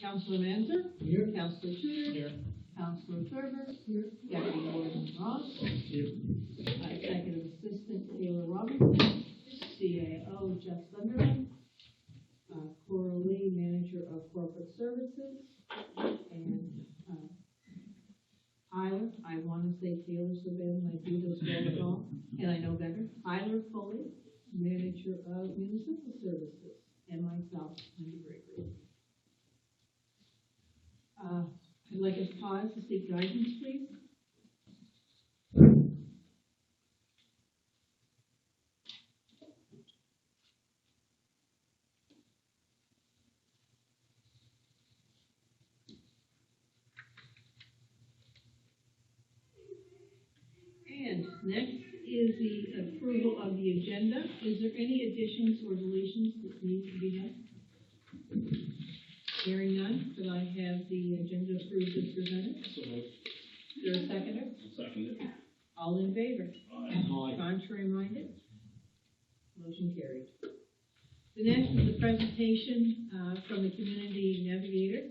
Councilor Manzer? Here. Councilor Tudor? Here. Councilor Thurber? Here. Deputy Warden Ross? Here. Executive Assistant Taylor Robinson? CAO Jeff Sunderland? Cora Lee, Manager of Corporate Services? And Tyler, I want to say Taylor Savannah, I do this very wrong, and I know better. Tyler Foley, Manager of Municipal Services, and myself, Linda Gregory. I'd like us to pause to seek guidance, please. And next is the approval of the agenda. Is there any additions or deletions that need to be done? Hearing none, could I have the agenda approved as presented? So moved. Is there a seconder? Second it. All in favor? Aye. Contrary minded? Motion carried. The next is a presentation from the Community Navigator.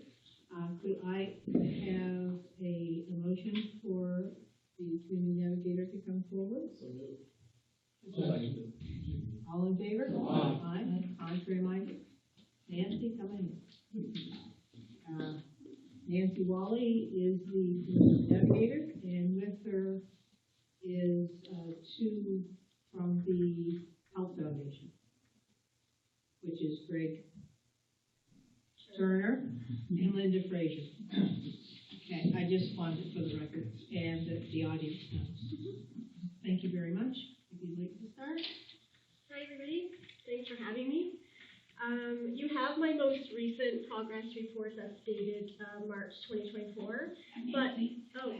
Could I have a motion for the Community Navigator to come forward? So moved. Second. All in favor? Aye. Aye. Contrary minded? Nancy, come in. Nancy Wally is the Community Navigator, and with her is two from the Health Foundation, which is Greg Turner and Linda Frazier. Okay, I just wanted it for the record and the audience knows. Thank you very much. If you'd like to start. Hi, everybody. Thanks for having me. You have my most recent progress report that's dated March 2024. But, oh.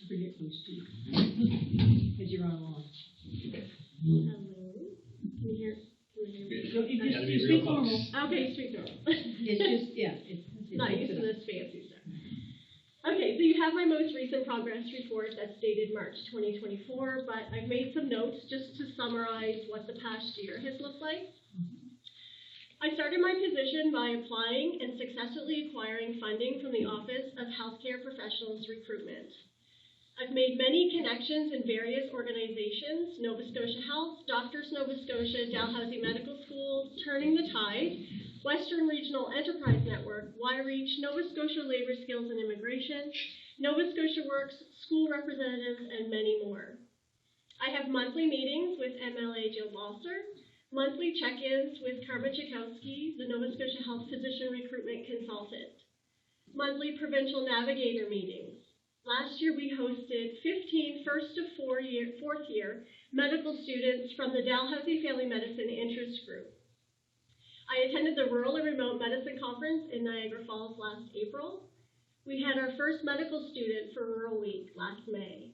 Forget those two. Because you're on a lawn. Hello. Can you hear me? So you speak normal. Okay, speak normal. It's just, yeah. It's not used to this fancy stuff. Okay, so you have my most recent progress report that's dated March 2024, but I've made some notes just to summarize what the past year has looked like. I started my position by applying and successfully acquiring funding from the Office of Healthcare Professionals Recruitment. I've made many connections in various organizations: Nova Scotia Health, Doctors Nova Scotia, Dalhousie Medical School, Turning the Tide, Western Regional Enterprise Network, Y-Reach, Nova Scotia Labor Skills and Immigration, Nova Scotia Works, school representatives, and many more. I have monthly meetings with MLA Jill Balser, monthly check-ins with Carmen Chakowski, the Nova Scotia Health Physician Recruitment Consultant, monthly provincial navigator meetings. Last year, we hosted 15 first to fourth year medical students from the Dalhousie Family Medicine Interest Group. I attended the Rural and Remote Medicine Conference in Niagara Falls last April. We had our first medical student for Rural Week last May.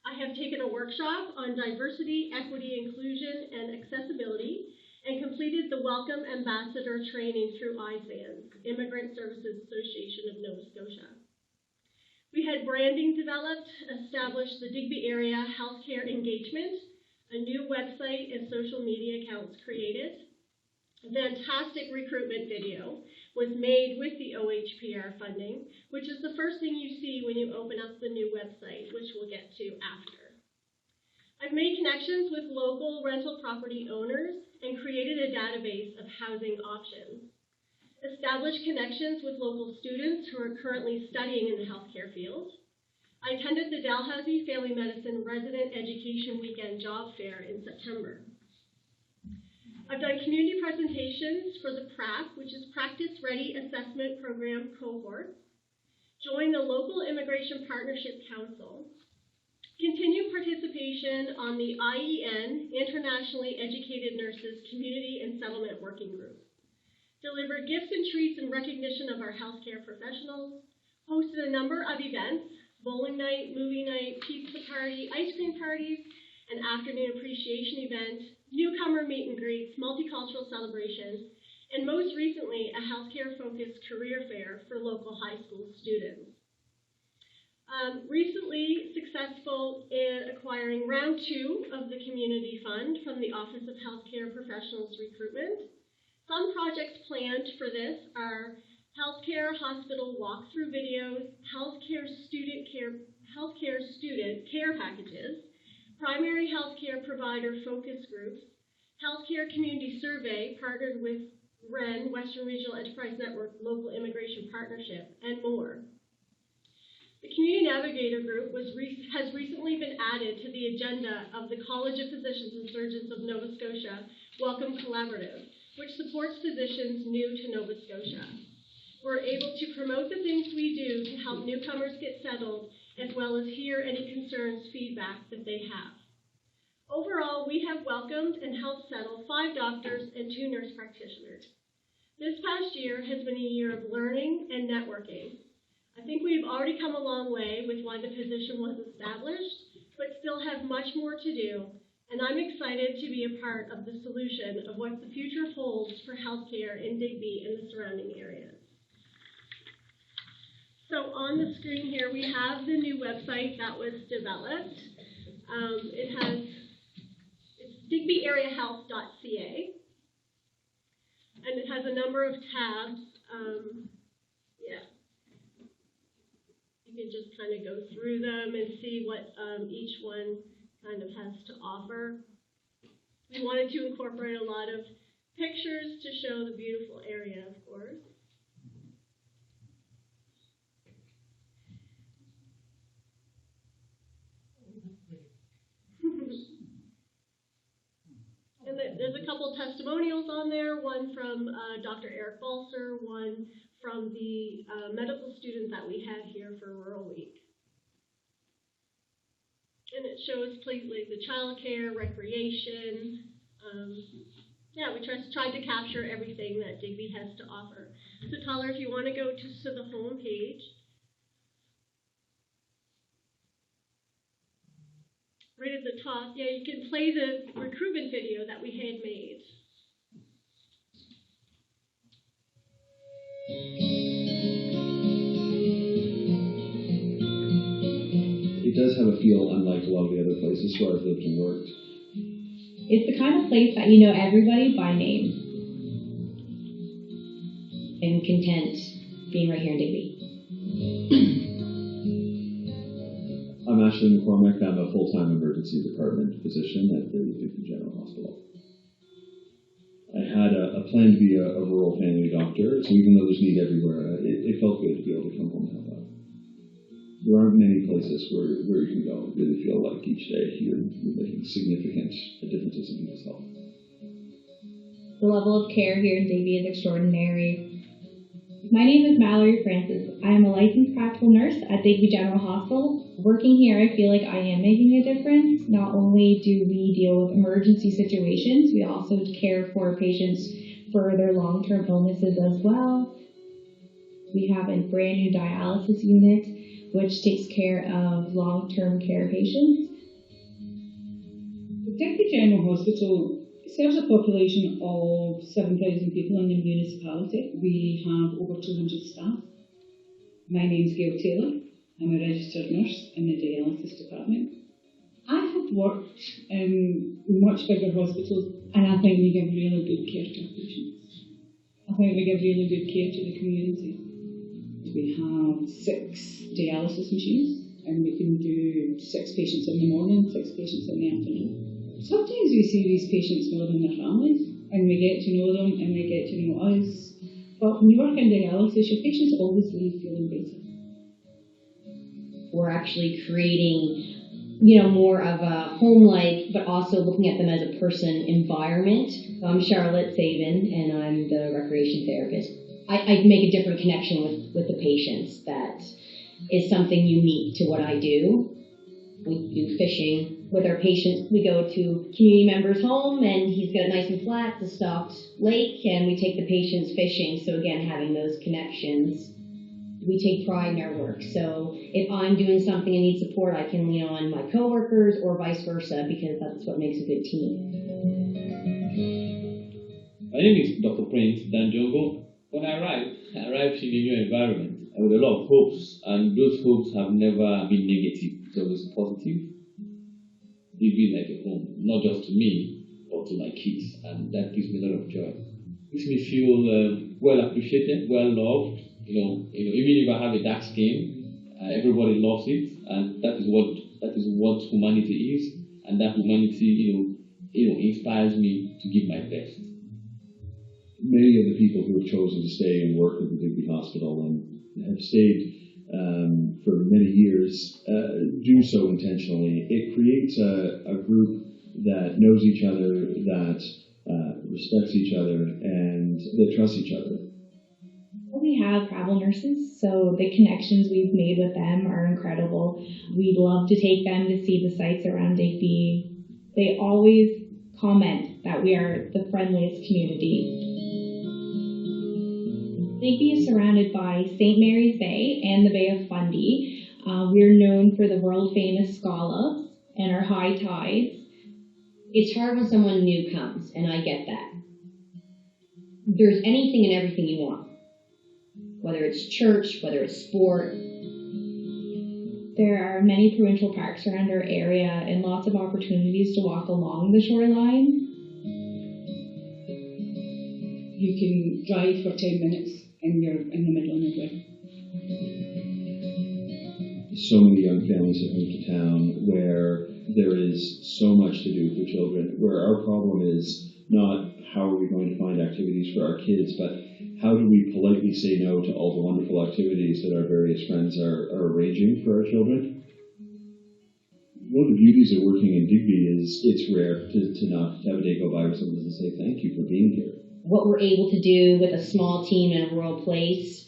I have taken a workshop on diversity, equity, inclusion, and accessibility, and completed the Welcome Ambassador training through ISANS, Immigrant Services Association of Nova Scotia. We had branding developed, established the Digby area healthcare engagement, a new website and social media accounts created. A fantastic recruitment video was made with the OHPR funding, which is the first thing you see when you open up the new website, which we'll get to after. I've made connections with local rental property owners and created a database of housing options. Established connections with local students who are currently studying in the healthcare field. I attended the Dalhousie Family Medicine Resident Education Weekend Job Fair in September. I've done community presentations for the PRAC, which is Practice Ready Assessment Program cohorts, joined the local Immigration Partnership Council, continued participation on the IEN, Internationally Educated Nurses Community and Settlement Working Group, delivered gifts and treats in recognition of our healthcare professionals, hosted a number of events: bowling night, movie night, pizza party, ice cream parties, an afternoon appreciation event, newcomer meet and greets, multicultural celebrations, and most recently, a healthcare-focused career fair for local high school students. Recently successful in acquiring round 2 of the community fund from the Office of Healthcare Professionals Recruitment. Some projects planned for this are healthcare hospital walkthrough videos, healthcare student care packages, primary healthcare provider focus groups, healthcare community survey partnered with WREN, Western Regional Enterprise Network Local Immigration Partnership, and more. The Community Navigator Group has recently been added to the agenda of the College of Physicians and Surgeons of Nova Scotia Welcome Collaborative, which supports physicians new to Nova Scotia. We're able to promote the things we do to help newcomers get settled, as well as hear any concerns, feedback that they have. Overall, we have welcomed and helped settle 5 doctors and 2 nurse practitioners. This past year has been a year of learning and networking. I think we've already come a long way with why the position was established, but still have much more to do, and I'm excited to be a part of the solution of what the future holds for healthcare in Digby and the surrounding areas. So on the screen here, we have the new website that was developed. It's digbyareahealth.ca, and it has a number of tabs. You can just kind of go through them and see what each one kind of has to offer. We wanted to incorporate a lot of pictures to show the beautiful area, of course. And there's a couple testimonials on there, one from Dr. Eric Balser, one from the medical student that we had here for Rural Week. And it shows completely the childcare, recreation. We tried to capture everything that Digby has to offer. So Tyler, if you want to go to the home page. Right at the top, you can play the recruitment video that we had made. It does have a feel unlike a lot of the other places where I've lived and worked. It's the kind of place that you know everybody by name. And content being right here in Digby. I'm Ashley McCormick. I'm a full-time emergency department physician at the Digby General Hospital. I had a plan to be a rural family doctor, so even though there's need everywhere, it felt good to be able to come home and help out. There aren't many places where you can go and really feel like each day you're making significant differences in people's health. The level of care here in Digby is extraordinary. My name is Mallory Francis. I am a licensed practical nurse at Digby General Hospital. Working here, I feel like I am making a difference. Not only do we deal with emergency situations, we also care for patients for their long-term illnesses as well. We have a brand new dialysis unit, which takes care of long-term care patients. The Digby General Hospital serves a population of 7,000 people in the municipality. We have over 200 staff. My name is Gail Taylor. I'm a registered nurse in the dialysis department. I have worked in much bigger hospitals, and I think we give really good care to our patients. I think we give really good care to the community. We have 6 dialysis machines, and we can do 6 patients in the morning, 6 patients in the afternoon. Sometimes we see these patients more than their families, and we get to know them, and they get to know us. But when you work in dialysis, your patients always leave feeling better. We're actually creating, more of a home-like, but also looking at them as a person environment. I'm Charlotte Sabin, and I'm the recreation therapist. I make a different connection with the patients. That is something unique to what I do. We do fishing with our patients. We go to community member's home, and he's got it nice and flat, it's a stocked lake, and we take the patients fishing. So again, having those connections, we take pride in our work. So if I'm doing something and need support, I can lean on my coworkers or vice versa, because that's what makes a good team. My name is Dr. Prince Danjongo. When I arrived in a new environment with a lot of hopes, and those hopes have never been negative. It's always positive. It be like a home, not just to me, but to my kids, and that gives me a lot of joy. makes me feel well appreciated, well loved. Even if I have a dark skin, everybody loves it, and that is what humanity is, and that humanity, inspires me to give my best. Many of the people who have chosen to stay and work at the Digby Hospital and have stayed for many years do so intentionally. It creates a group that knows each other, that respects each other, and that trusts each other. We have travel nurses, so the connections we've made with them are incredible. We'd love to take them to see the sites around Digby. They always comment that we are the friendliest community. Digby is surrounded by St. Mary's Bay and the Bay of Fundy. We're known for the world-famous scallops and our high tides. It's hard when someone new comes, and I get that. There's anything and everything you want. Whether it's church, whether it's sport. There are many provincial parks around our area and lots of opportunities to walk along the shoreline. You can drive for 10 minutes and you're in the middle of nowhere. So many young families have moved to town where there is so much to do for children, where our problem is not how are we going to find activities for our kids, but how do we politely say no to all the wonderful activities that our various friends are arranging for our children? One of the beauties of working in Digby is it's rare to not have a day go by where someone doesn't say thank you for being here. What we're able to do with a small team in a rural place,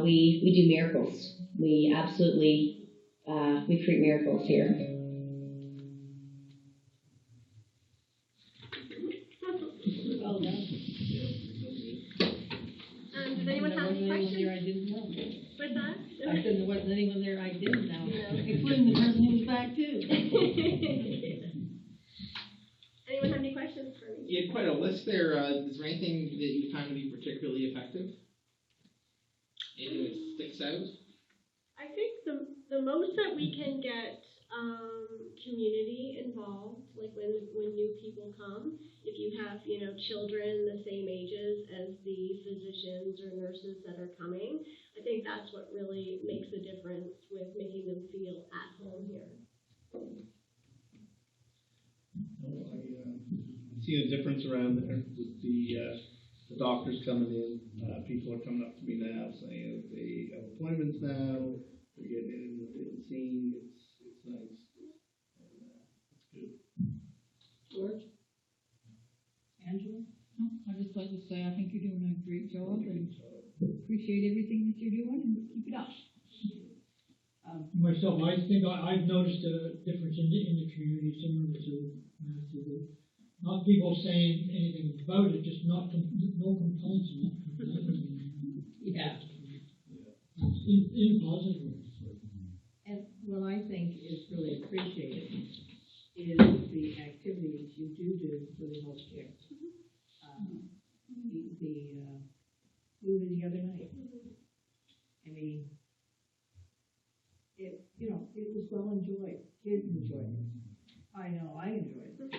we do miracles. We absolutely we create miracles here. Well done. Does anyone have any questions? There I didn't know. With that? I said there wasn't anyone there I didn't know, No. including the person who was back too. Anyone have any questions for me? You had quite a list there. Is there anything that you found to be particularly effective? Anything that sticks out? I think the most that we can get community involved, like when new people come, if you have, children the same ages as the physicians or nurses that are coming, I think that's what really makes a difference with making them feel at home here. I see a difference around there with the doctors coming in. People are coming up to me now saying they have appointments now. They're getting in seen. It's nice. It's good. George? Angela? No, I'd just like to say I think you're doing a great job and appreciate everything that you're doing and keep it up. Myself, I think I've noticed a difference in the community similar to Matthew. Not people saying anything about it, just no complaints. Yeah. In positive ways. And what I think is really appreciated is the activities you do for the healthcare. We were the other night. I mean, it was well enjoyed. Kids enjoyed it. I know I enjoyed it.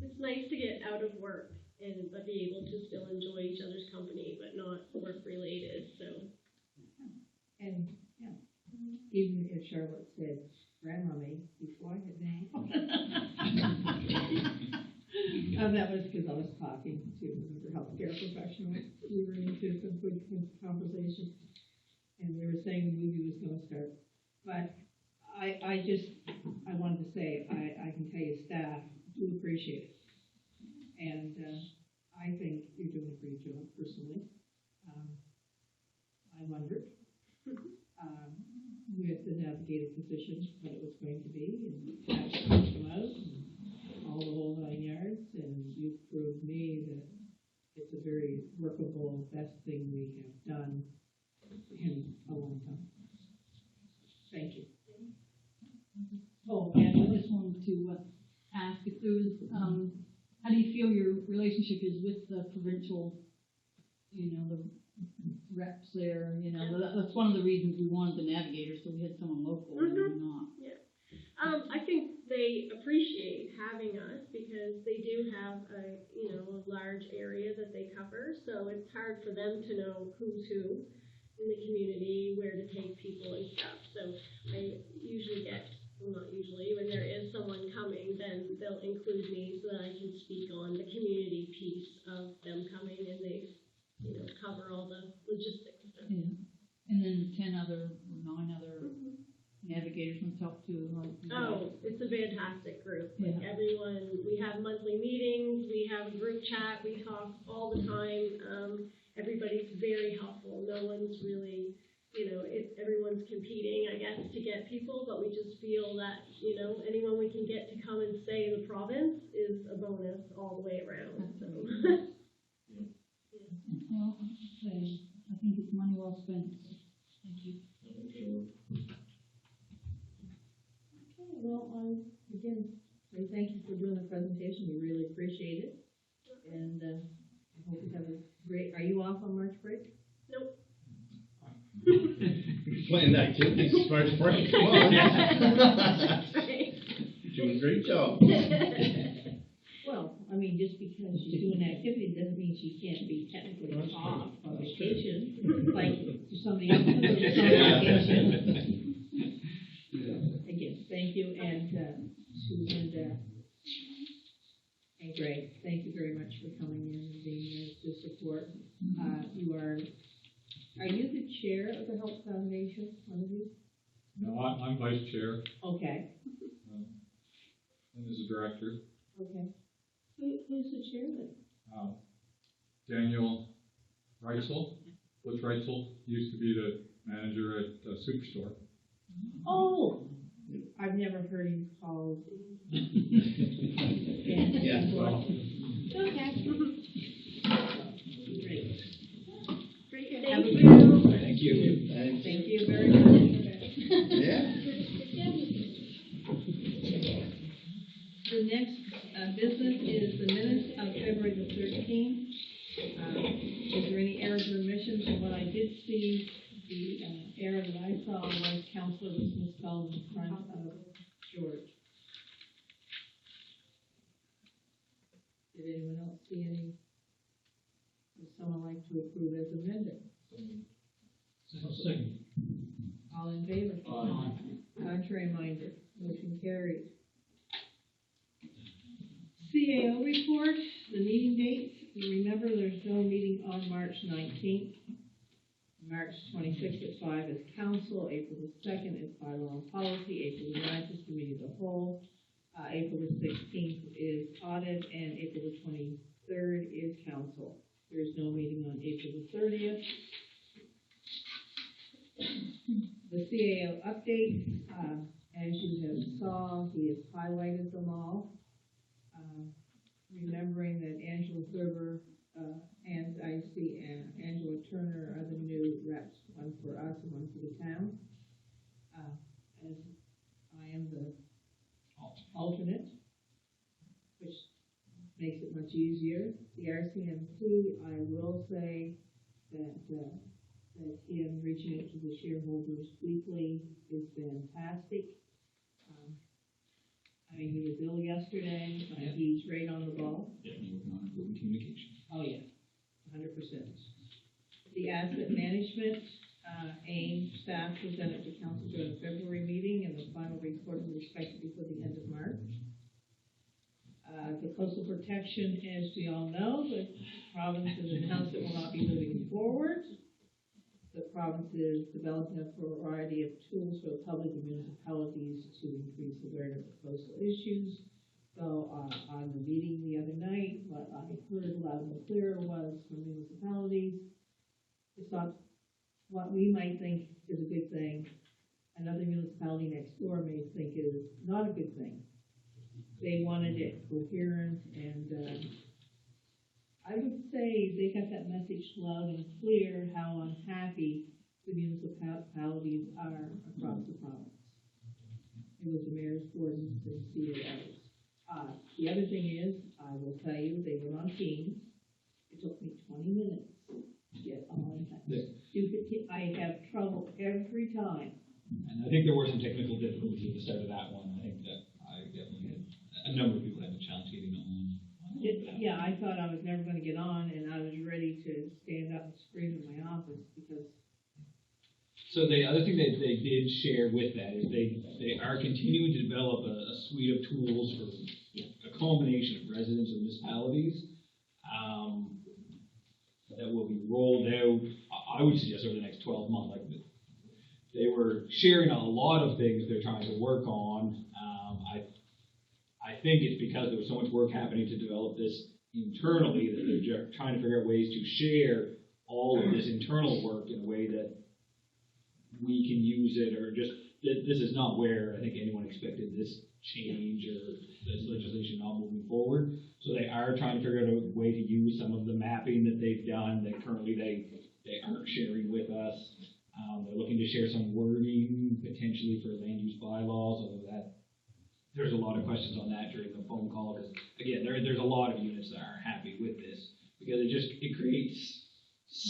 It's nice to get out of work but be able to still enjoy each other's company, but not work related. So. And yeah, even if Charlotte said grandmommy before I had name. That was because I was talking to the healthcare professionals. We were into some good conversation, and we were saying the movie was going to start. But I wanted to say I can tell you staff do appreciate it, and I think you're doing a great job personally. I wondered with the navigator position what it was going to be, and actually come out and all the whole 9 yards, and you proved me that it's a very workable, best thing we have done in a long time. Thank you. Oh, and I just wanted to ask if there was, how do you feel your relationship is with the provincial, the reps there, that's one of the reasons we wanted the navigator, so we had someone local and not. Yeah. I think they appreciate having us because they do have a large large area that they cover, so it's hard for them to know who's who in the community, where to take people and stuff. So I usually get, well, not usually, when there is someone coming, then they'll include me so that I can speak on the community piece of them coming, and they, cover all the logistics. Yeah. And then 10 other, or 9 other navigators we talked to. Oh, it's a fantastic group. Like Yeah. everyone, we have monthly meetings, we have a group chat, we talk all the time. Everybody's very helpful. No one's really, everyone's competing, I guess, to get people, but we just feel that, anyone we can get to come and stay in the province is a bonus all the way around. So. Well, I think it's money well spent. Thank you. Okay, well, again, we thank you for doing the presentation. We really appreciate it. And I hope you have a great, are you off on March break? Nope. Planned activities as far as break. Come on. You're doing a great job. Well, I mean, just because she's doing activity doesn't mean she can't be technically off on vacation, like somebody else who's on vacation. Again, thank you, and Susan and Greg, thank you very much for coming in and being there to support. Are you the chair of the Health Foundation, one of you? No, I'm vice chair, Okay, and as a director. okay. Who's the chairman? Daniel Reitzel, Butch Reitzel, used to be the manager at Superstore. Oh, I've never heard him called. Yeah. Well, Okay. Great. Great, Have a thank good you. Thank you. Thanks. Thank you very much. Yeah. The next business is the minutes of February the 13th. Is there any errors or omissions? And what I did see, the error that I saw was Counselor was misspelled in front of George. Did anyone else see any? Would someone like to approve as amended? Second. All in favor? Contrary minded, motion carried. CAO report, the meeting dates. You remember there's no meeting on March 19th. March 26th at 5 is council. April the 2nd is bylaw and policy. April the 9th is committee of the whole. April the 16th is audit, and April the 23rd is council. There is no meeting on April the 30th. The CAO update, as you have saw, he has highlighted them all. Remembering that Angela Thurber and I see Angela Turner are the new reps, one for us and one for the town. As I am the alternate, which makes it much easier. The RCMP, I will say that him reaching out to the shareholders weekly is fantastic. I mean, Bill yesterday, he's right on the ball. Yeah, we're working on improving communication. Oh, yeah, 100%. The asset management, AIM staff presented to council during the February meeting, and the final report is expected before the end of March. The coastal protection, as we all know, the province has announced it will not be moving forward. The province is developing a variety of tools for public and municipalities to increase awareness of coastal issues. So on the meeting the other night, what I heard loud and clear was from municipalities, it's not what we might think is a good thing. Another municipality next door may think is not a good thing. They wanted it coherent, and I would say they got that message loud and clear how unhappy the municipalities are across the province. It was the mayor's board and CAOs. The other thing is, I will tell you, they were on Teams. It took me 20 minutes to get on that stupid team. I have trouble every time. And I think there were some technical difficulties at the start of that one. I think that I definitely had a number of people having a challenge getting on. Yeah, I thought I was was never gonna get on, and I was ready to stand up and scream in my office because So the other thing that they did share with that is they are continuing to develop a suite of tools for a combination of residents and municipalities that will be rolled out, I would suggest, over the next 12 months. Like they were sharing a lot of things they're trying to work on. I think it's because there was so much work happening to develop this internally that they're trying to figure out ways to share all of this internal work in a way that we can use it, or just that this is not where I think anyone expected this change or this legislation not moving forward. So they are trying to figure out a way to use some of the mapping that they've done that currently they aren't sharing with us. They're looking to share some wording potentially for land use bylaws, although that there's a lot of questions on that during the phone call, because again, there's a lot of units that aren't happy with this because it creates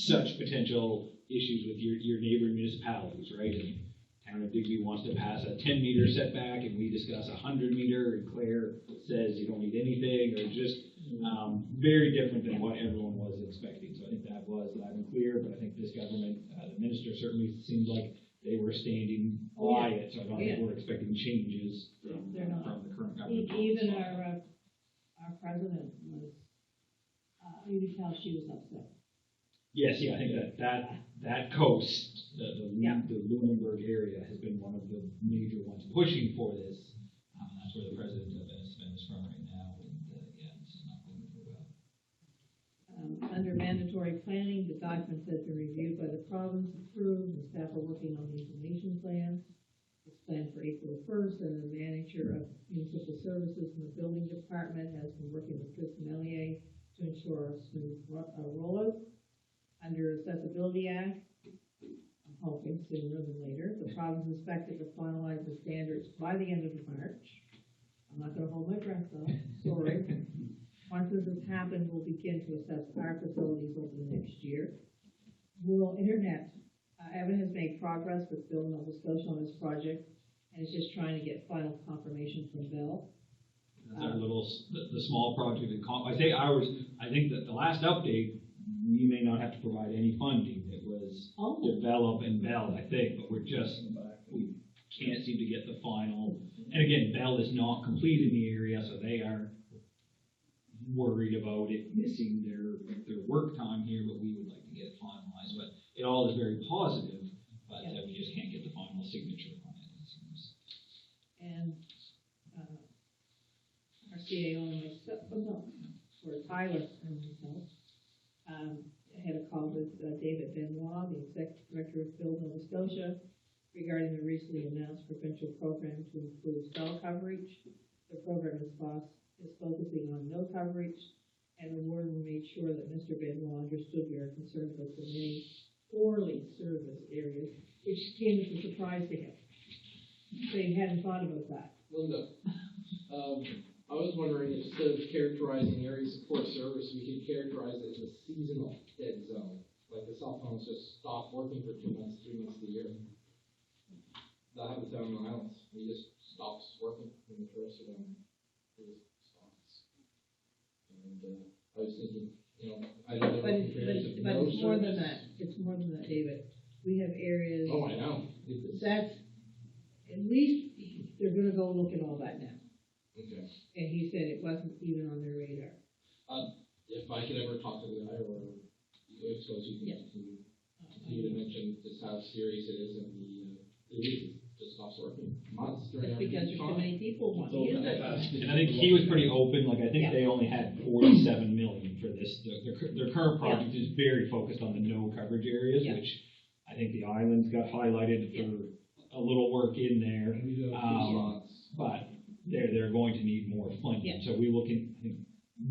such potential issues with your neighboring municipalities, right? And town of Digby wants to pass a 10-meter setback, and we discuss a 100-meter, and Claire says you don't need anything, or just very different than what everyone was expecting. So I think that was loud and clear, but I think this government, the minister certainly seems like they were standing by it, so I don't think we're expecting changes from the current government. even our president was, you could tell she was upset. Yes, I think that coast, the Lunenburg area, has been one of the major ones pushing for this. That's where the president of SFM is from right now, and it's not going very well. Under mandatory planning, the documents have been reviewed by the province, approved, and staff are working on the information plan. It's planned for April 1st, and the manager of municipal services in the building department has been working with Chris Melier to ensure a smooth rollout. Under Accessibility Act, I'm hoping sooner than later, the province is expected to finalize the standards by the end of March. I'm not going to hold my breath though, sorry. Once this has happened, we'll begin to assess our facilities over the next year. Rural Internet, Evan has made progress with Bill Nova Scotia on this project, and is just trying to get final confirmation from Bill. That's our little, the small project. I think that the last update, we may not have to provide any funding. It was develop and Bell, I think, but we can't seem to get the final. And again, Bell is not complete in the area, so they are worried about it missing their work time here, but we would like to get it finalized. But it all is very positive, but we just can't get the final signature on it, it seems. And our CAO and myself, or Tyler and myself, I had a call with David Benoit, the Executive Director of Build Nova Scotia, regarding the recently announced provincial program to improve cell coverage. The program is focusing on no coverage, and the warden made sure that Mr. Benoit understood we are concerned about the many poorly serviced areas, which came as a surprise to him. They hadn't thought about that. Linda, I was wondering if instead of characterizing areas of poor service, we could characterize it as a seasonal dead zone. Like the cell phones just stop working for 2 months, 3 months of the year. That happens down in the islands. It just stops working when the tourists are down. It just stops. And I was thinking, I don't know. But it's more than that. It's more than that, David. We have areas. Oh, I know. That's, at least, they're gonna go look at all that now. Okay. And he said it wasn't even on their radar. If I could ever talk to the guy, or I suppose you can continue to mention just how serious it is, and it just stops working. Months during It's because there's too many people want to use it. And I think he was pretty open. Like, I think they only had 47 million for this. Their current project is very focused on the no coverage areas, which I think the islands got highlighted for a little work in there. But they're going to need more funding. So we will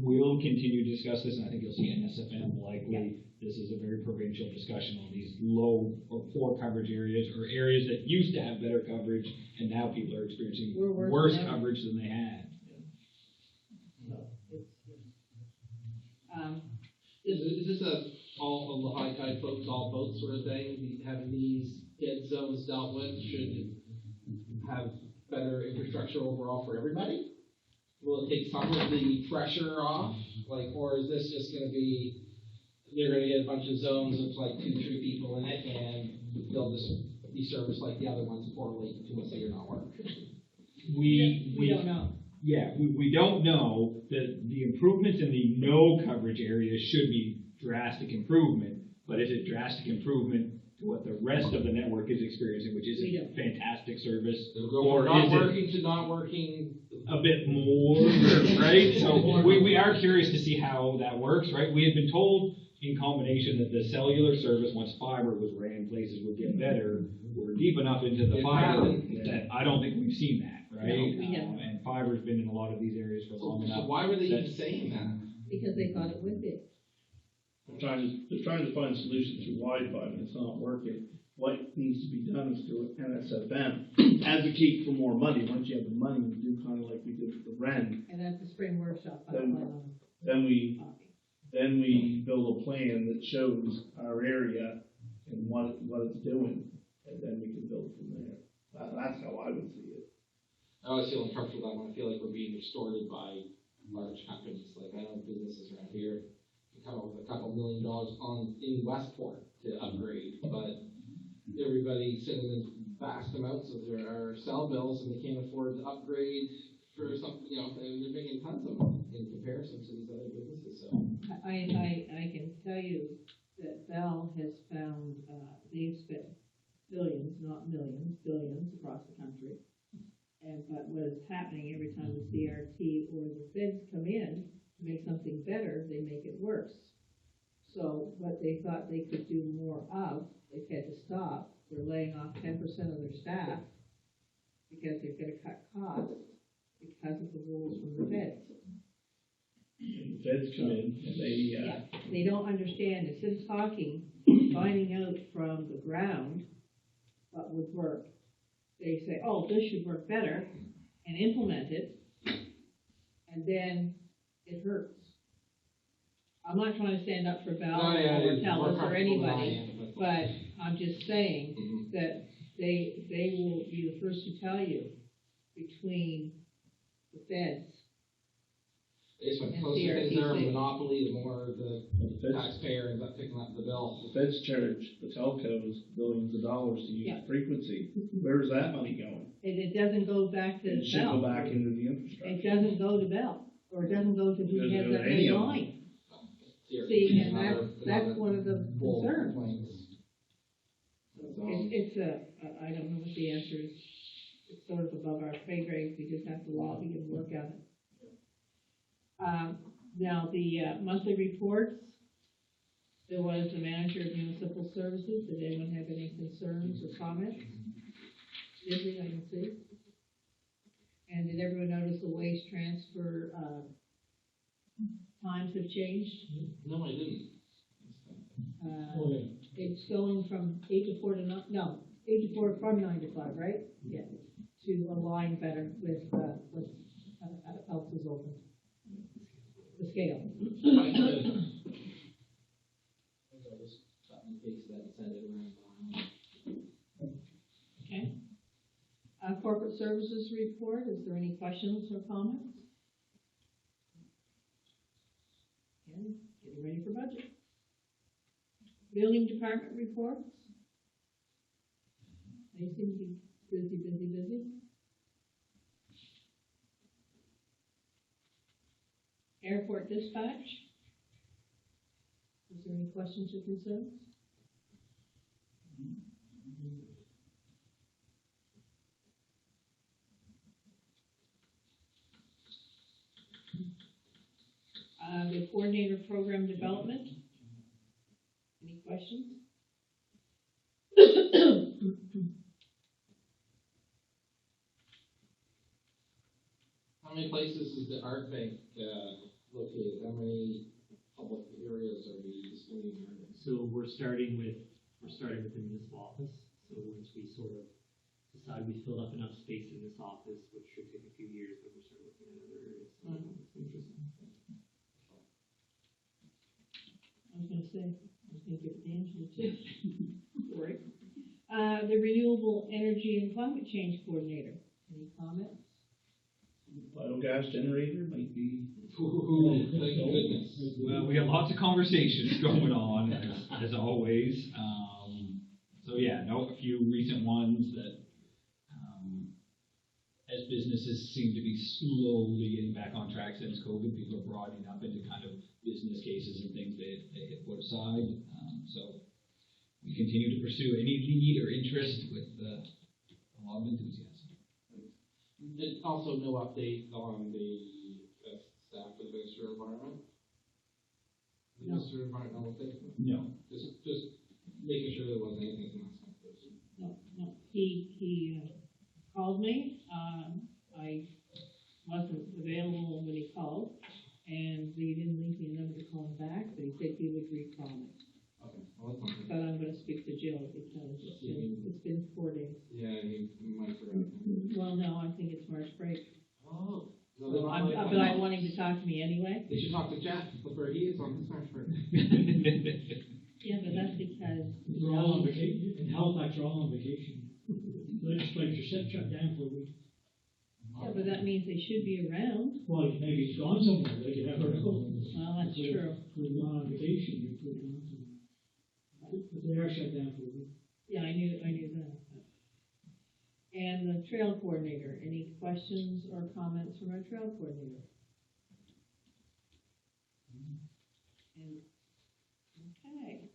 we'll continue to discuss this, and I think you'll see in SFM likely this is a very provincial discussion on these low or poor coverage areas, or areas that used to have better coverage, and now people are experiencing worse coverage than they had. Is this all high tide floats all boats sort of thing? Having these dead zones dealt with should have better infrastructure overall for everybody? Will it take some of the pressure off Like, or is this just gonna be, they're gonna get a bunch of zones of like 2-3 people in it, and they'll just be serviced like the other ones poorly, 2 months later not work? We don't know. Yeah, we don't know. The improvements in the no coverage areas should be drastic improvement, but is it drastic improvement to what the rest of the network is experiencing, which is a fantastic service? Or not working to not working a bit more, right? So we are curious to see how that works, right? We had been told in combination that the cellular service, once fiber was ran places, would get better. We're deep enough into the fiber that I don't think we've seen that, right? No, we haven't. And fiber's been in a lot of these areas for long enough. So why were they even saying that? Because they thought it would be. They're trying to find solutions through Wi-Fi, and it's not working. What needs to be done is through NSFM. Advocate for more money. Once you have the money, we do kind of like we did with the REN. And at the spring workshop, I Then- plan on Then we build a plan that shows our area and what it's doing, and then we can build from there. That's how I would see it. I always feel uncomfortable that when I feel like we're being extorted by large companies. Like, I know businesses around here come up with a couple $1 million in Westport to upgrade, but everybody's sending in vast amounts of their cell bills, and they can't afford to upgrade for something, you know, and they're making tons of money in comparison to these other businesses, so. I can tell you that Bell has found, they've spent billions, not millions, billions across the country. But what is happening every time the CRT or the feds come in to make something better, they make it worse. So what they thought they could do more of, they've had to stop. They're laying off 10% of their staff because they've got to cut costs because of the rules from the feds. And the feds come in and They don't understand. Instead of talking, finding out from the ground what would work, they say, oh, this should work better, and implement it, and then it hurts. I'm not trying to stand up for Bell or Telus or anybody, but I'm just saying that they will be the first to tell you between the feds. They just went closer things are a monopoly, the more the taxpayer ends up picking up the bill. the feds charge the telcos billions of dollars to use frequency. Where is that money going? It doesn't go back to It should Bell. go back into the infrastructure. It doesn't go to Bell, or it doesn't go to who Doesn't has go to that any main of them. line. See, and that's one of the concerns. It's I don't know what the answer is. It's sort of above our pay grade. We just have to lobby and work on it. Now, the monthly reports, there was the manager of municipal services. Did anyone have any concerns or comments? Digby, I can see. And did everyone notice the waste transfer times have changed? No, I didn't. It's going from 8 to 4 to 9, no, 8 to 4 from 9 to 5, right? Yeah, to align better with what else is open. The scale. Okay. Corporate services report, is there any questions or comments? Okay, getting ready for budget. Building department reports. They seem to be busy. Airport dispatch. Is there any questions or concerns? The coordinator program development. Any questions? How many places is the art bank located? How many public areas are we displaying art in? So we're starting with the municipal office. So once we sort of decide we filled up enough space in this office, which should take a few years, but we're starting looking at other areas. So it's interesting. I was going to say, I was going to give Angela too. Sorry. The renewable energy and climate change coordinator. Any comments? biogas generator might be. Ooh, thank goodness. Well, we have lots of conversations going on, as always. So yeah, a few recent ones that, as businesses seem to be slowly getting back on track since COVID, people are broadening up into kind of business cases and things they had put aside. So we continue to pursue any lead or interest with a lot of enthusiasm. And also, no update on the staff for the Minister of Environment? The No. Minister of Environmental thing? No. Just making sure there wasn't anything from last time. No. He called me. I wasn't available when he called, and he didn't leave me a number to call him back, but he said he would recall me. Okay, well, that's something. But I'm gonna speak to Jill because it's been 4 days. Yeah, he might forget. Well, no, I think it's March break. Oh. So but I want him to talk to me anyway. They should talk to Jeff, look where he is on his March break. Yeah, but that's because. We're all on vacation, in Halifax, we're all on vacation. Legislature shut down for a week. Yeah, but that means they should be around. Well, maybe it's gone somewhere, they could have heard of it. Well, that's true. We're not on vacation, we could have gone somewhere. But they are shut down for a week. Yeah, I knew that. And the trail coordinator, any questions or comments from our trail coordinator? Okay.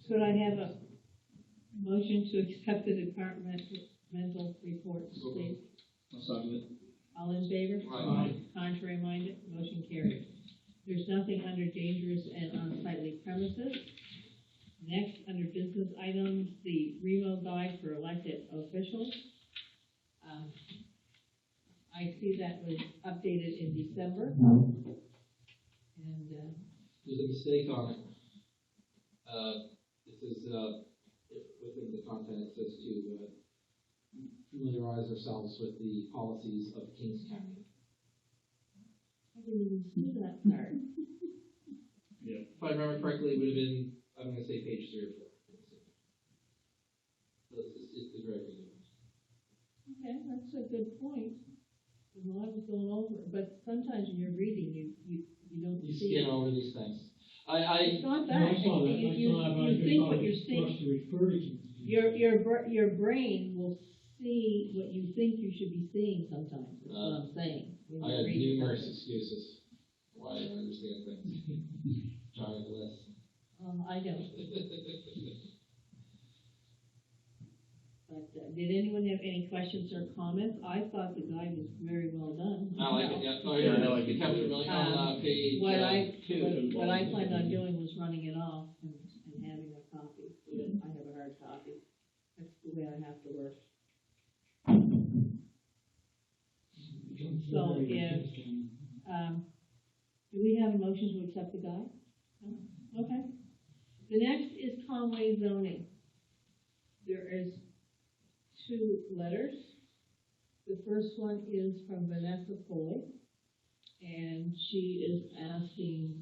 Could I have a motion to accept the departmental reports, please? I'll second it. All in favor? Aye. Contrary minded, motion carried. There's nothing under dangerous and unsightly premises. Next, under business items, the Remo guide for elected officials. I see that was updated in December. And, There's a mistake on it. This is, within the content, it says to familiarize ourselves with the policies of Kings County. I didn't even see that part. Yeah. If I remember correctly, it would have been, I'm gonna say page 3 or 4. So it's very good. Okay, that's a good point. There's a lot was going over, but sometimes when you're reading, you don't You see. scan over these things. It's not that. I saw that. You think what you're For us seeing. to refer to something. Your brain will see what you think you should be seeing sometimes, is what I'm saying. when I you're have reading numerous something. excuses why I don't understand things. Giant list. I don't. But did anyone have any questions or comments? I thought the guide was very well done. I like it, yeah. Oh, yeah, I like it. Capture million on page. What I planned on doing was running it off and having a copy. I have a hard copy. That's the way I have to work. So if, do we have a motion to accept the guide? No? Okay. The next is Conway zoning. There is 2 letters. The first one is from Vanessa Foley, and she is asking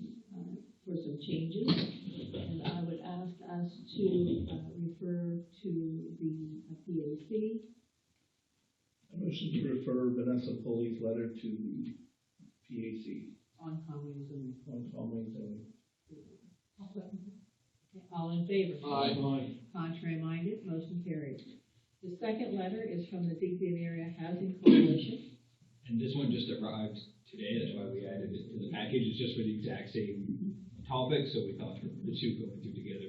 for some changes, and I would ask us to refer to the PAC. I motion to refer Vanessa Pulley's letter to the PAC On Conway zoning. on Conway zoning. Okay, all in favor? Aye. Contrary minded, motion carried. The second letter is from the Digby Area Housing Coalition. And this one just arrived today, that's why we added it to the package. It's just for the exact same topic, so we thought the two going through together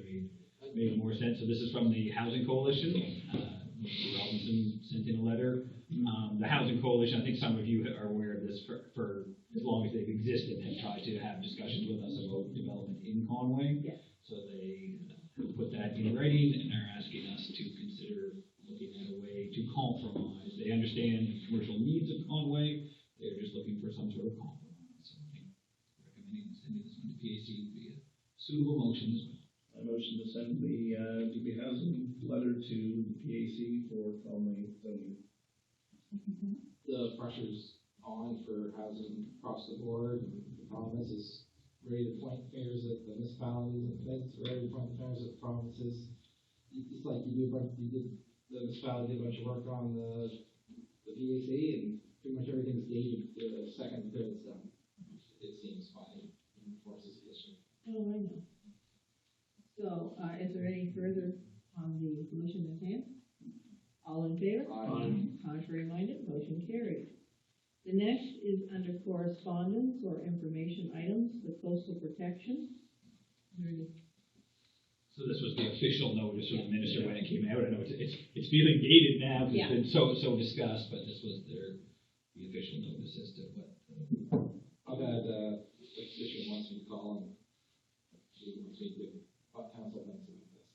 made more sense. So this is from the Housing Coalition. Mr. Robinson sent in a letter. The Housing Coalition, I think some of you are aware of this for as long as they've existed, have tried to have discussions with us about development in Conway. Yes. So they put that in writing and are asking us to consider looking at a way to compromise. They understand the commercial needs of Conway. They're just looking for some sort of compromise. So I think recommending sending this one to PAC would be a suitable motion as well. I motion to send the DB Housing letter to the PAC for Conway zoning. The pressure's on for housing across the board, and the province is ready to point fingers at the municipalities, and feds are ready to point fingers at the provinces. It's like the municipality did a bunch of work on the the DAC, and pretty much everything's dated the second that it's done. It seems fine, enforces the issue. Oh, I know. So, is there any further on the motion at hand? All in favor? Aye. Contrary minded, motion carried. The next is under correspondence or information items, the coastal protection. So this was the official notice from the minister when it came out. I know it's feeling dated now because it's been so discussed, but this was the official notice as to what. I've had, Bishop wants me to call and she wants me to what council thinks about this.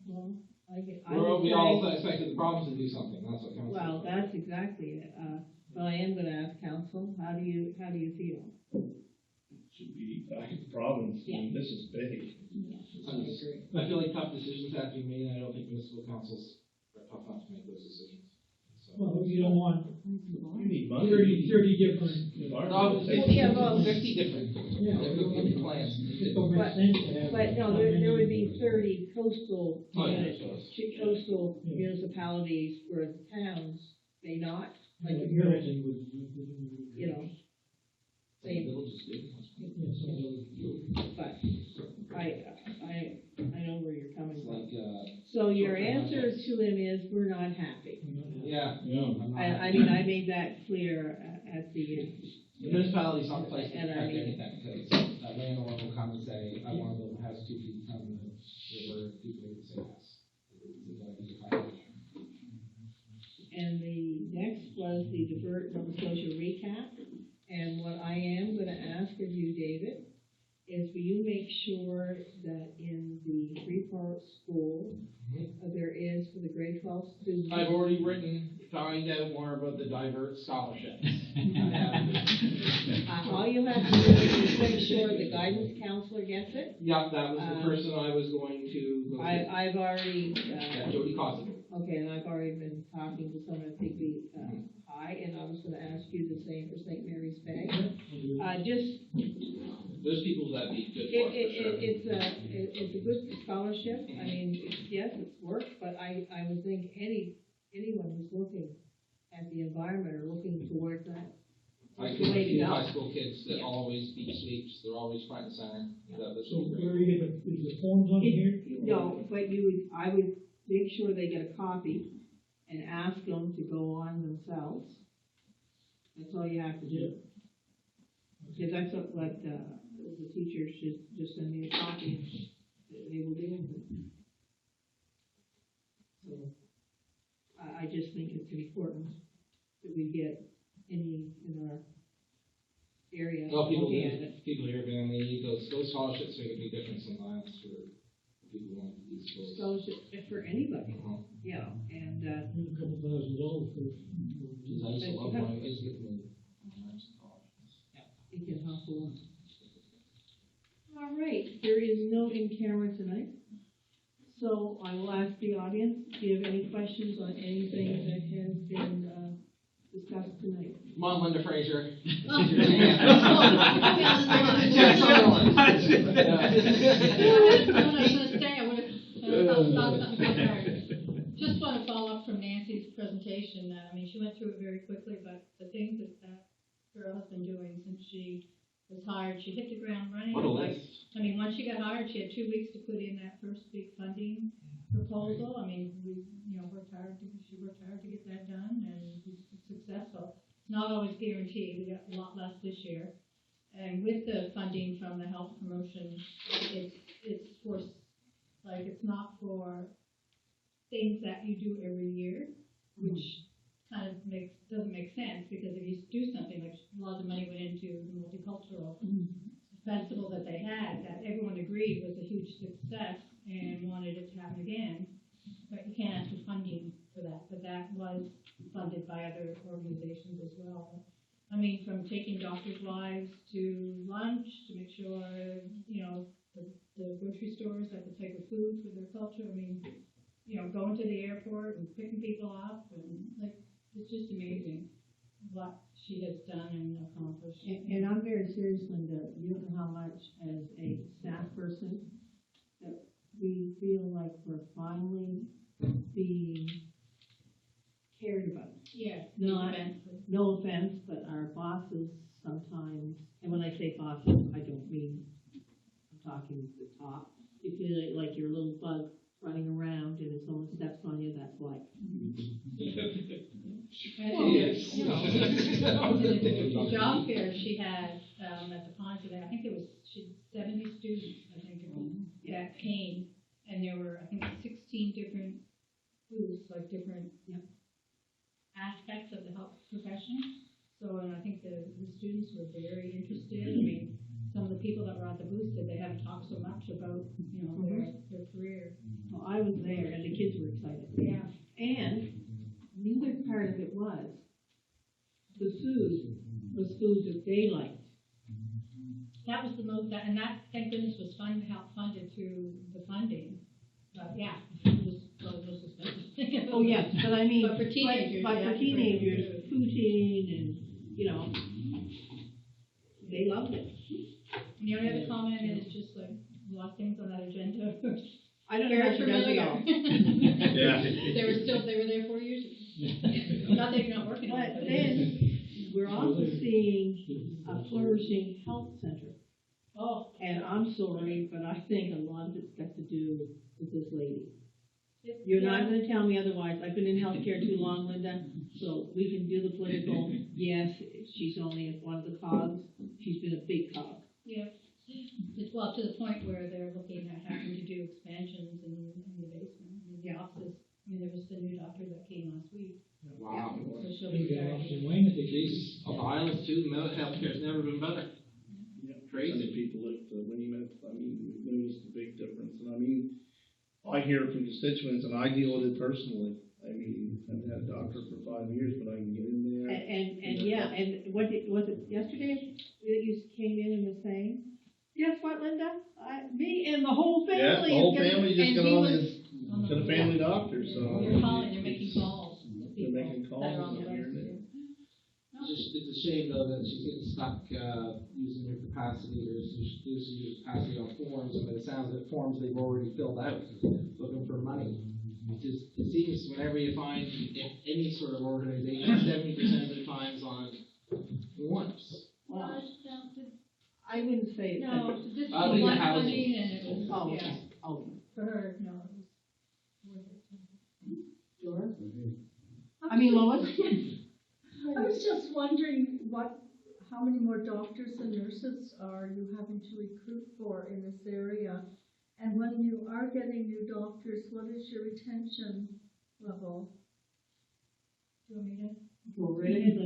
Well, We all expected the province to do something, that's what council. Well, that's exactly it. But I am gonna ask council, how do you feel? Should be back at the province, I mean, this is big. I feel like tough decisions have to be made, and I don't think municipal councils are tough enough to make those decisions. So. Well, you don't want You need money. 30 different. No, 50 different. Yeah. Different plans. It don't make sense to have. But no, there would be 30 coastal Oh, yeah. coastal municipalities where towns may not, like Like you're, Hamilton would. you know, they, but I know where you're coming from. So your answer to him is, we're not happy. Yeah. I mean, I made that clear at the. Municipality's not the place to And I protect mean- anything, because a landowner will come and say, I want to build a house 2 feet from the river, people would say yes. And the next was the divert Nova Scotia recap. And what I am gonna ask of you, David, is will you make sure that in the Freeport school, there is for the grade 12 students? I've already written, find out more about the divert scholarships. All you have to do is make sure the guidance counselor gets it. Yeah, that was the person I was going to go to. I've already, Yeah, Jody Cosby. okay, and I've already been talking to someone at Digby, High, and I was gonna ask you the same for St. Mary's Bay. Just, Those people that be good for it, for sure. it's a good scholarship. I mean, yes, it's work, but I would think anyone who's looking at the environment or looking towards that. I the can way to see go. high school kids that always beat sweeps, they're always front and center. So where are you get the forms on here? No, but I would make sure they get a copy and ask them to go on themselves. That's all you have to do. Because that's what the teachers should just send me a copy and they will deal with it. So, I just think it's important that we get any in our area Well, people looking at it. here, man, they need those scholarships make a big difference in lives for people who want to be schools. Scholarship for anybody, yeah, and, A couple $1,000 for. Geez, I used to love when I used to get them in college. it can help a lot. All right, there is no in camera tonight, so I will ask the audience, do you have any questions on anything that has been, discussed tonight? Come on, Linda Fraser. Just want to follow up from Nancy's presentation. I mean, she went through it very quickly, but the things that girl has been doing since she was hired, she hit the ground running. What a list. I mean, once she got hired, she had 2 weeks to put in that first big funding proposal. I mean, she worked hard to get that done, and was successful. Not always guaranteed. We got a lot less this year. And with the funding from the health promotion, it's for, like, it's not for things that you do every year, which kind of doesn't make sense, because if you do something, like a lot of the money went into the multicultural festival that they had, that everyone agreed was a huge success and wanted it to happen again, but you can't ask for funding for that, but that was funded by other organizations as well. I mean, from taking doctors' wives to lunch, to make sure, the grocery stores have the type of food for their culture. I mean, going to the airport and picking people up, and like, it's just amazing what she has done and accomplished. And I'm very serious, Linda, you don't know how much as a staff person that we feel like we're finally being cared about. Yeah. Not, no offense, but our bosses sometimes, and when I say bosses, I don't mean, I'm talking the top. You feel like you're a little bug running around, and if someone steps on you, that's like. The job fair she had, at the pond today, I think there was, she had 70 students, I think, that came, and there were, I think, 16 different booths, like different aspects of the health profession. So, and I think the students were very interested. I mean, some of the people that were at the booth said they haven't talked so much about, their career. Well, I was there, and the kids were excited. Yeah. And the other part of it was, the food was food that they liked. That was the most, and that, thank goodness, was funded through the funding. But yeah, it was probably the most expensive thing. Oh, yes, but I mean, But for teenagers, but for yeah, teenagers, poutine and, they loved it. And the only other comment is just like, a lot of things on that agenda. I don't know how she does it all. Yeah. They were there 4 years ago. Not that you're not working on it. But then, we're also seeing a flourishing health center. Oh. And I'm sorry, but I think a lot of it's got to do with this lady. You're not gonna tell me otherwise. I've been in healthcare too long, Linda, so we can do the political. Yes, she's only one of the cogs. She's been a big cog. Yeah. It's, well, to the point where they're looking at having to do expansions in the basement, in the office. I mean, there was the new doctor that came last week. Wow. So she'll Maybe be get starting. off some wine if they Jeez, on the islands too, mental health care's never been better. Yeah. Crazy. I mean, people at Winnymouth, I mean, we've noticed a big difference, and I mean, I hear it from constituents, and I deal with it personally. I mean, I've had a doctor for 5 years, but I can get in there. And yeah, and was it yesterday that you came in and was saying, guess what, Linda? Me and the whole family. Yeah, the whole family just got on this. to the family doctor, so. They're calling, they're making calls. They're making calls That are on the and hearing list. it. It's a shame though that she's getting stuck, using her capacity or using your capacity on forms. I mean, it sounds like forms they've already filled out, looking for money. It seems whenever you find any sort of organization, 70% of the times on forms. Well, I wouldn't say it's. No, this I was think one the housing. funding and it was, Oh, yeah, okay. Oh, for her, no, it was worth it. sure. I mean, Lois? I was just wondering how many more doctors and nurses are you having to recruit for in this area? And when you are getting new doctors, what is your retention level? Do you want me to? Go right ahead.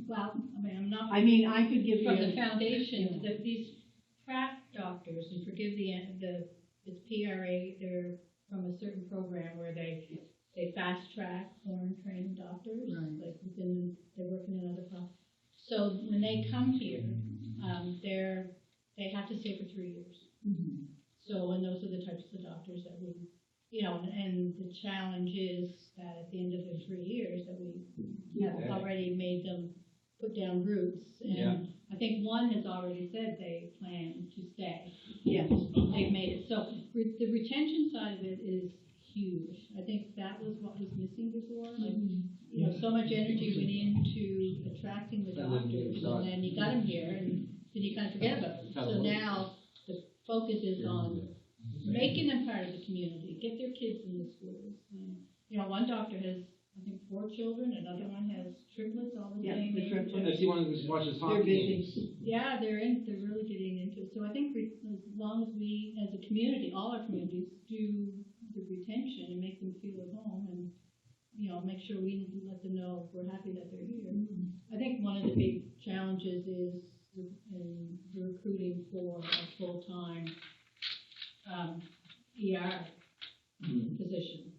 Well, I mean, I'm not. I mean, I could give you. From the foundation, that these track doctors, and forgive it's PRA, they're from a certain program where they fast track foreign trained doctors, like they're working in other places. So when they come here, they have to stay for 3 years. Mm-hmm. So, and those are the types of doctors that we, and the challenge is that at the end of the 3 years that we have already made them put down roots. And I think one has already said they plan to stay. Yes. They've made it. So the retention side of it is huge. I think that was what was missing before. Like, so much energy went into attracting the doctors, and then you got them here, and then you kind of forget about them. So now the focus is on making them part of the community, get their kids in the schools. One doctor has, I think, 4 children, another one has triplets, all the same age. I see one of them watches hockey games. Yeah, they're really getting into it. So I think as long as we, as a community, all our communities, do the retention and make them feel at home, and make sure we let them know we're happy that they're here. I think one of the big challenges is in recruiting for a full-time ER position.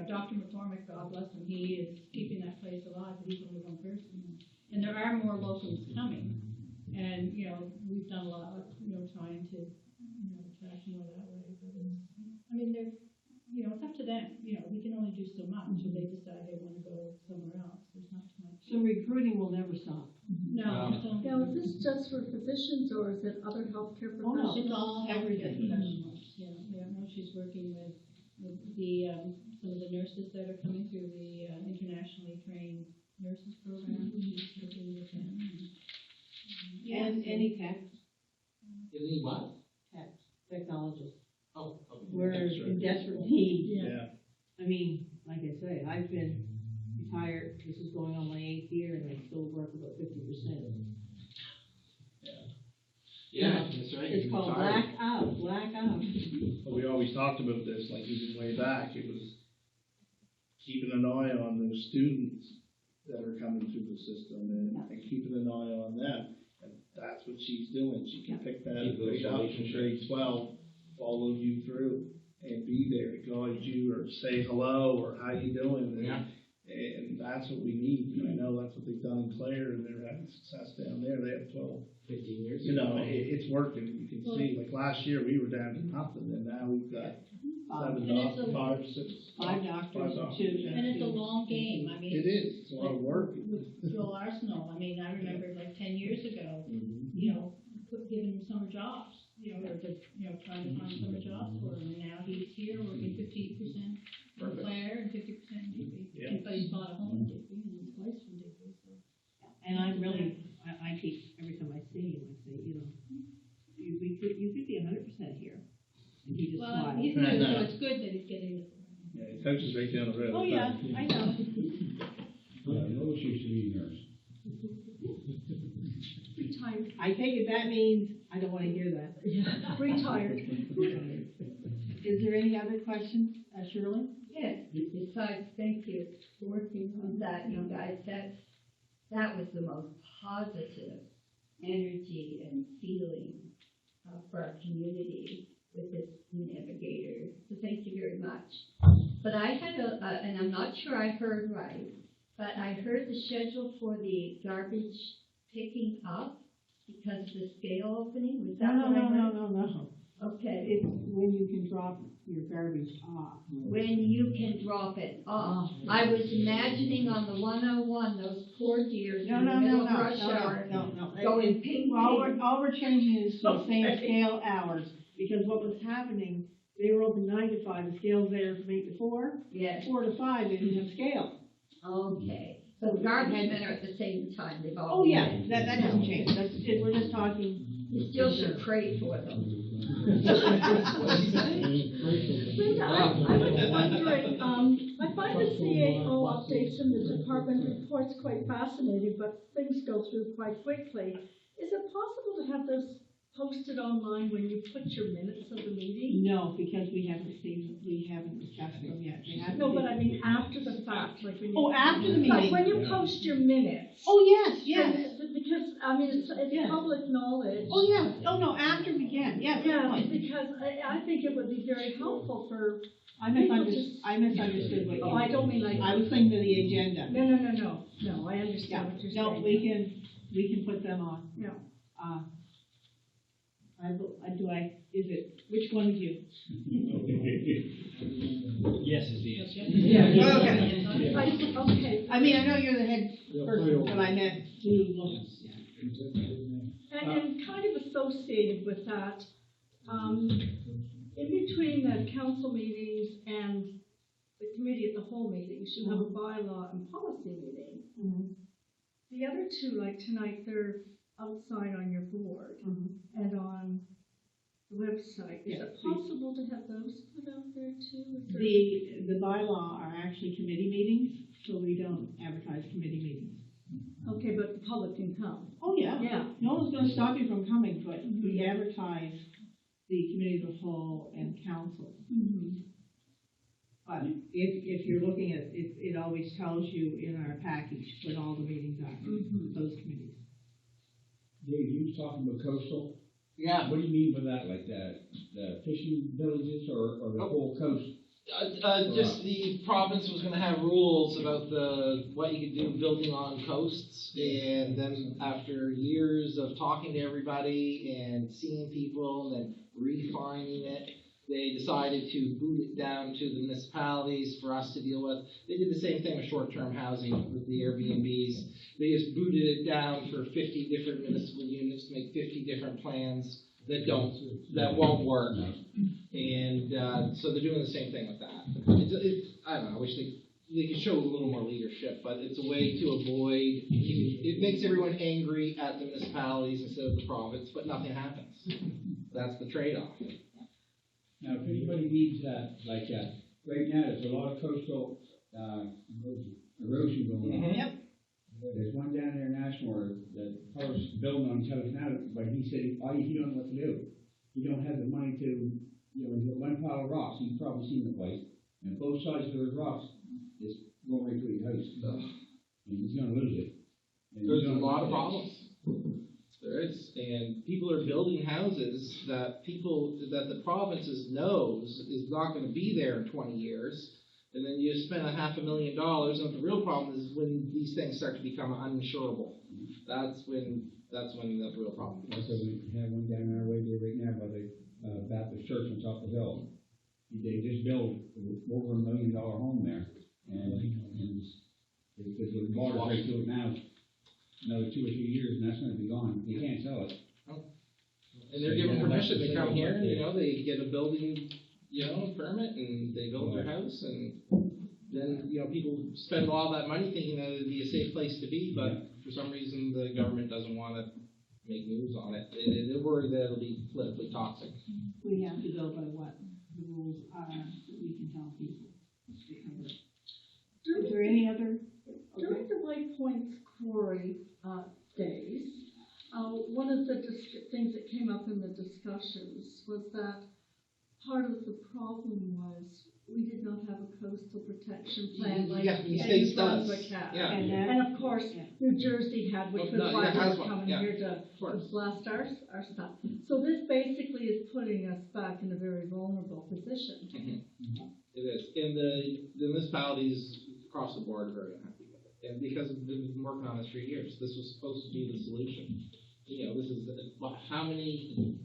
Dr. McCormick, God bless him, he is keeping that place alive, but he's only one person. And there are more locums coming. And, we've done a lot of, trying to, attract more that way. But it's up to them. We can only do so much if they decide they want to go somewhere else. There's not too much. So recruiting will never stop. No. Now, is this just for physicians or is it other healthcare Oh, no. professionals? It's all Everything. professionals. Yeah, no, she's working with some of the nurses that are coming through the internationally trained nurses program. Working with them. And any tech, Any what? technologists. Oh, okay. We're in desperate need. Yeah. I mean, like I say, I've been retired, this is going on my 8th year, and I still work about 50%. Yeah, that's right. It's you're called retired. blackout. But we always talked about this, like even way back, it was keeping an eye on those students that are coming through the system and keeping an eye on them. And that's what she's doing. She can pick that Keep those right up from grade relationships. 12, follow you through, and be there to guide you or say hello or how you doing. And that's what we need. And I know that's what they've done in Clare, and they're having success down there. They have 12. 15 years. You know, it's working. You can see, like last year, we were down to nothing, and now we've got seven and it's doctors, a- five, six. Five doctors, two. yeah. And it's a long game, I mean. It is, it's a lot of work. With Joel Arsenal, I mean, I remember like 10 years ago, Mhm. you know, giving him summer jobs, you know, or just, you know, trying to find summer jobs for him, and now he's here working 50% in Clare and 50% in Digby. Yeah. But he's bought a home in Digby, and his wife's from Digby, so. And I'm really, I keep, every time I see him, I say, you know, you could be 100% here. And he just Well, smiles. he's new, so it's good that he's getting this. Yeah, he coaches right down the road. Oh, yeah, I know. No issues to be a nurse. Retired. I take it that means, I don't want to hear that. Retired. Is there any other questions, Shirley? Yes, besides, thank you for working on that, you guys, that was the most positive energy and feeling for our community with this navigator, so thank you very much. But I had and I'm not sure I heard right, but I heard the schedule for the garbage picking up because of the scale opening, was that what I heard? No. Okay. It's when you can drop your garbage off. When you can drop it off. I was imagining on the 101, those poor deers in the middle of rush hour going ping ping. All we're changing is to the same Okay. scale hours, because what was happening, they were open 9 to 5, the scale's there from 8 to 4. Yes. 4 to 5, they didn't have scale. Okay. So the garbage men are at the same time, they've all. Oh, yeah, that doesn't change, we're just talking. You still should pray for them. Linda, I was wondering, I find the CAO updates in the department reports quite fascinating, but things go through quite quickly. Is it possible to have those posted online when you put your minutes of the meeting? No, because we haven't discussed them yet. They have to No, be- but I mean after the fact, like when you. Oh, after the Like meeting. when you post your minutes. Oh, yes. And because, I mean, it's Yeah. public knowledge. Oh, yeah, oh, no, after we can, yeah, Yeah, certainly. because I think it would be very helpful for. I misunderstood what you. Oh, I don't mean like. I was thinking of the agenda. No, I understand what you're saying. No, we can put them on. Yeah. Which one of you? Yes is the answer. Yeah. Okay. Okay. I mean, I know you're the head person, but I meant to look. And kind of associated with that, in between the council meetings and the committee at the whole meetings, you have a bylaw and policy meeting. The other two, like tonight, they're outside on your board and on the website. Is it possible to have those put out there too? The bylaw are actually committee meetings, so we don't advertise committee meetings. Okay, but the public can come. Oh, yeah. Yeah. No one's gonna stop you from coming, but we advertise the committee of the whole and council. But if you're looking at, it always tells you in our package when all the meetings are, those committees. Dave, you was talking about coastal? Yeah. What do you mean by that, like the fishing villages or the whole coast? Just the province was gonna have rules about what you could do building on coasts, and then after years of talking to everybody and seeing people and then refining it, they decided to boot it down to the municipalities for us to deal with. They did the same thing with short-term housing with the Airbnbs. They just booted it down for 50 different municipal units to make 50 different plans that won't work. And so they're doing the same thing with that. I don't know, I wish they could show a little more leadership, but it's a way to avoid, it makes everyone angry at the municipalities instead of the province, but nothing happens. That's the trade-off. Now, if anybody needs that, right now, there's a lot of coastal erosion going on. Yep. There's one down there in Ashmore that Carlos building on telling us now, but he said he don't know what to do. He don't have the money to, he's got one pile of rocks, you've probably seen the place, and both sides of those rocks is going right through his house. And he's gonna lose it. And There's a lot of problems. There is, and people are building houses that the provinces knows is not gonna be there in 20 years. And then you spend $500,000, and the real problem is when these things start to become uninsurable. That's when the real problem is. So we have one down our way there right now by the Baptist church on top of the hill. They just built over $1 million home there, and because the water right through it now, another 2 or 3 years, and that's going to be gone. You can't sell it. And they're given permission to come here, and they get a building, permit, and they build their house, and then people spend all that money thinking that it'd be a safe place to be, but for some reason the government doesn't want to make moves on it. They're worried that it'll be politically toxic. We have to go by what the rules are that we can tell people. Is there any other? During the White Points Quarry days, one of the things that came up in the discussions was that part of the problem was we did not have a coastal protection plan like New Brunswick had. Yeah. And of course, New Jersey had, which was why we were coming here to blast our stuff. So this basically is putting us back in a very vulnerable position. Mm-hmm. It is. And the municipalities across the board are very unhappy with it. And because we've been working on this for years, this was supposed to be the solution. This is, how many...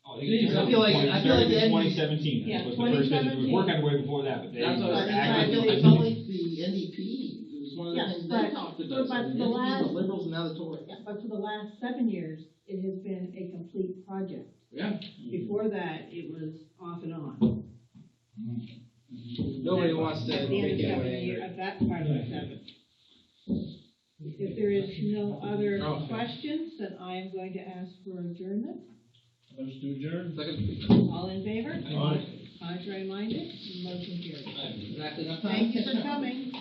I feel like the 2017 was the first thing. It was work underway before that, but they I feel like the NDP was one of the things they talked about. The Liberals and now the Tories. Yeah, but for the last 7 years, it has been a complete project. Yeah. Before that, it was off and on. Nobody wants to at the end make of 7 anyone years, angry. at that part of the 7. If there is no other questions, then I am going to ask for adjournment. Let's do adjourn. All in favor? Aye. Contrary minded? Motion carries. Exactly enough time. Thank you for coming.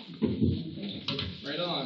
Right on.